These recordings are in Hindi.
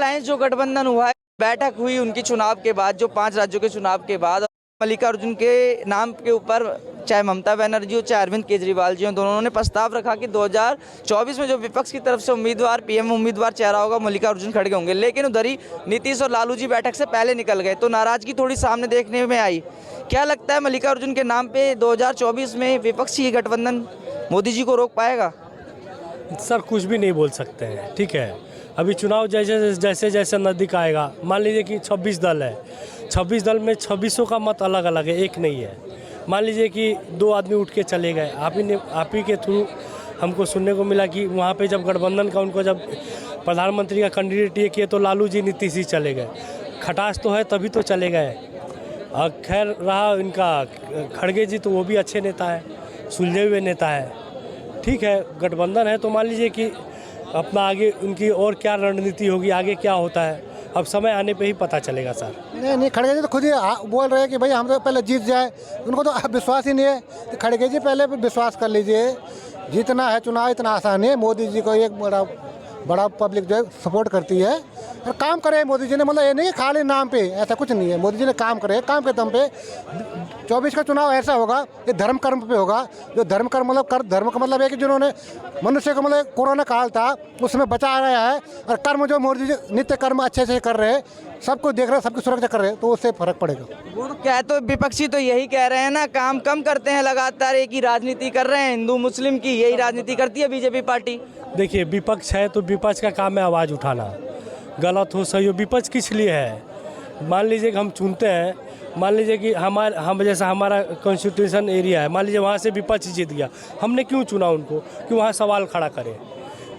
अलायंस जो गठबंधन हुआ है, बैठक हुई उनकी चुनाव के बाद, जो 5 राज्यों के चुनाव के बाद, मल्लिकार्जुन के नाम के ऊपर चाहे ममता बनर्जी हो चाहे अरविंद केजरीवाल जी हो, दोनों ने प्रस्ताव रखा कि 2024 में जो विपक्ष की तरफ से उम्मीदवार पीएम उम्मीदवार चेहरा होगा मल्लिकार्जुन खड़गे होंगे। लेकिन उधर ही नीतीश और लालू जी बैठक से पहले निकल गए, तो नाराजगी थोड़ी सामने देखने में आई। क्या लगता है मल्लिकार्जुन के नाम पे 2024 में विपक्षी गठबंधन मोदी जी को रोक पाएगा? सर कुछ भी नहीं बोल सकते हैं, ठीक है। अभी चुनाव जैसे जैसे नज़दीक आएगा, मान लीजिए कि 26 दल है, 26 दल में 26 का मत अलग अलग है, एक नहीं है। मान लीजिए कि 2 आदमी उठ के चले गए, आप ही के थ्रू हमको सुनने को मिला कि वहाँ पे जब गठबंधन का उनको जब प्रधानमंत्री का कैंडिडेट ये किए तो लालू जी नीतीश जी चले गए। खटास तो है तभी तो चले गए। और खैर रहा इनका खड़गे जी, तो वो भी अच्छे नेता है, सुलझे हुए नेता है, ठीक है। गठबंधन है तो मान लीजिए कि अपना आगे उनकी और क्या रणनीति होगी, आगे क्या होता है, अब समय आने पे ही पता चलेगा सर। नहीं, खड़गे जी तो खुद ही बोल रहे हैं कि भाई हम तो पहले जीत जाए, उनको तो विश्वास ही नहीं है। तो खड़गे जी पहले विश्वास कर लीजिए, जीतना है चुनाव इतना आसान है। मोदी जी को एक बड़ा पब्लिक जो है सपोर्ट करती है और काम करे मोदी जी ने, मतलब ये नहीं खाली नाम पे, ऐसा कुछ नहीं है। मोदी जी ने काम करे, काम के दम पे 24 का चुनाव ऐसा होगा, ये धर्म कर्म पे होगा। जो धर्म कर्म मतलब धर्म का मतलब है कि जिन्होंने मनुष्य को मतलब कोरोना काल था उसमें बचा रहा है, और कर्म जो मोदी जी नित्य कर्म अच्छे से कर रहे हैं, सबको देख रहे हैं, सबकी सुरक्षा कर रहे हैं, तो उससे फर्क पड़ेगा। वो क्या तो विपक्षी तो यही कह रहे हैं ना, काम कम करते हैं, लगातार एक ही राजनीति कर रहे हैं, हिंदू मुस्लिम की यही राजनीति करती है बीजेपी पार्टी। देखिए विपक्ष है तो विपक्ष का काम है आवाज़ उठाना, गलत हो सही हो। विपक्ष किस लिए है? मान लीजिए कि हम चुनते हैं, मान लीजिए कि हम जैसा हमारा कॉन्स्टिट्यूशन एरिया है, मान लीजिए वहाँ से विपक्ष जीत गया, हमने क्यों चुना उनको कि वहाँ सवाल खड़ा करें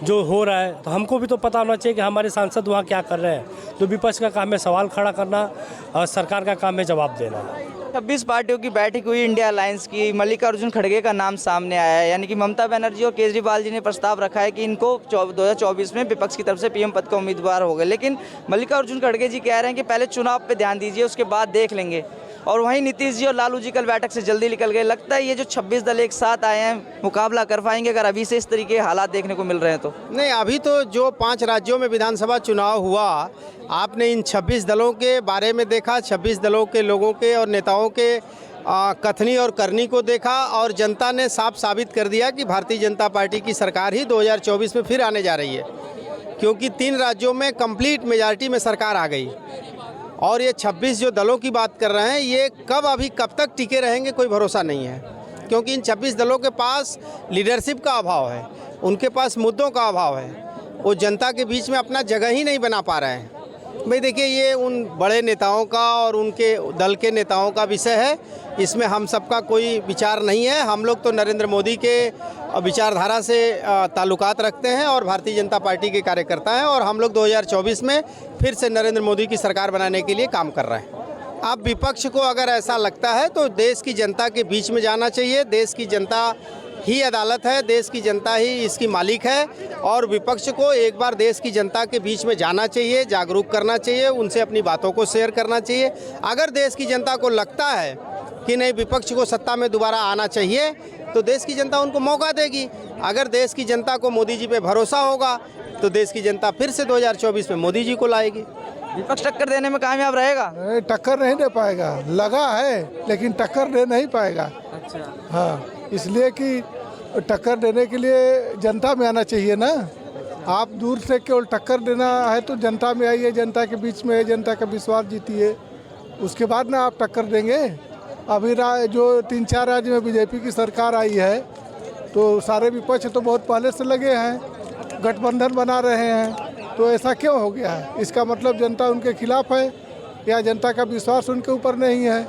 जो हो रहा है। तो हमको भी तो पता होना चाहिए कि हमारे सांसद वहाँ क्या कर रहे हैं। तो विपक्ष का काम है सवाल खड़ा करना और सरकार का काम है जवाब देना। 26 पार्टियों की बैठक हुई इंडिया अलायंस की, मल्लिकार्जुन खड़गे का नाम सामने आया है, यानी कि ममता बनर्जी और केजरीवाल जी ने प्रस्ताव रखा है कि इनको 2024 में विपक्ष की तरफ से पीएम पद का उम्मीदवार होगा। लेकिन मल्लिकार्जुन खड़गे जी कह रहे हैं कि पहले चुनाव पे ध्यान दीजिए, उसके बाद देख लेंगे। और वहीं नीतीश जी और लालू जी कल बैठक से जल्दी निकल गए। लगता है ये जो 26 दल एक साथ आए हैं मुकाबला कर पाएंगे अगर अभी से इस तरीके के हालात देखने को मिल रहे हैं तो? नहीं, अभी तो जो 5 राज्यों में विधानसभा चुनाव हुआ, आपने इन 26 दलों के बारे में देखा, 26 दलों के लोगों के और नेताओं के कथनी और करनी को देखा, और जनता ने साफ साबित कर दिया कि भारतीय जनता पार्टी की सरकार ही 2024 में फिर आने जा रही है, क्योंकि 3 राज्यों में कंप्लीट मेजॉरिटी में सरकार आ गई। और ये 26 जो दलों की बात कर रहे हैं, ये कब तक टिके रहेंगे कोई भरोसा नहीं है, क्योंकि इन 26 दलों के पास लीडरशिप का अभाव है, उनके पास मुद्दों का अभाव है, वो जनता के बीच में अपना जगह ही नहीं बना पा रहे हैं। भाई देखिए, ये उन बड़े नेताओं का और उनके दल के नेताओं का विषय है, इसमें हम सबका कोई विचार नहीं है। हम लोग तो नरेंद्र मोदी के विचारधारा से ताल्लुकात रखते हैं और भारतीय जनता पार्टी के कार्यकर्ता हैं, और हम लोग 2024 में फिर से नरेंद्र मोदी की सरकार बनाने के लिए काम कर रहे हैं। अब विपक्ष को अगर ऐसा लगता है तो देश की जनता के बीच में जाना चाहिए। देश की जनता ही अदालत है, देश की जनता ही इसकी मालिक है, और विपक्ष को एक बार देश की जनता के बीच में जाना चाहिए, जागरूक करना चाहिए, उनसे अपनी बातों को शेयर करना चाहिए। अगर देश की जनता को लगता है कि नहीं विपक्ष को सत्ता में दोबारा आना चाहिए, तो देश की जनता उनको मौका देगी। अगर देश की जनता को मोदी जी पे भरोसा होगा तो देश की जनता फिर से 2024 में मोदी जी को लाएगी। विपक्ष टक्कर देने में कामयाब रहेगा? टक्कर नहीं दे पाएगा, लगा है लेकिन टक्कर दे नहीं पाएगा। अच्छा, हाँ, इसलिए कि टक्कर देने के लिए जनता में आना चाहिए ना। आप दूर से केवल टक्कर देना है तो जनता में आइए, जनता के बीच में, जनता का विश्वास जीतिए, उसके बाद ना आप टक्कर देंगे। अभी जो 3-4 राज्य में बीजेपी की सरकार आई है, तो सारे विपक्ष तो बहुत पहले से लगे हैं, गठबंधन बना रहे हैं। तो ऐसा क्यों हो गया है? इसका मतलब जनता उनके खिलाफ है या जनता का विश्वास उनके ऊपर नहीं है।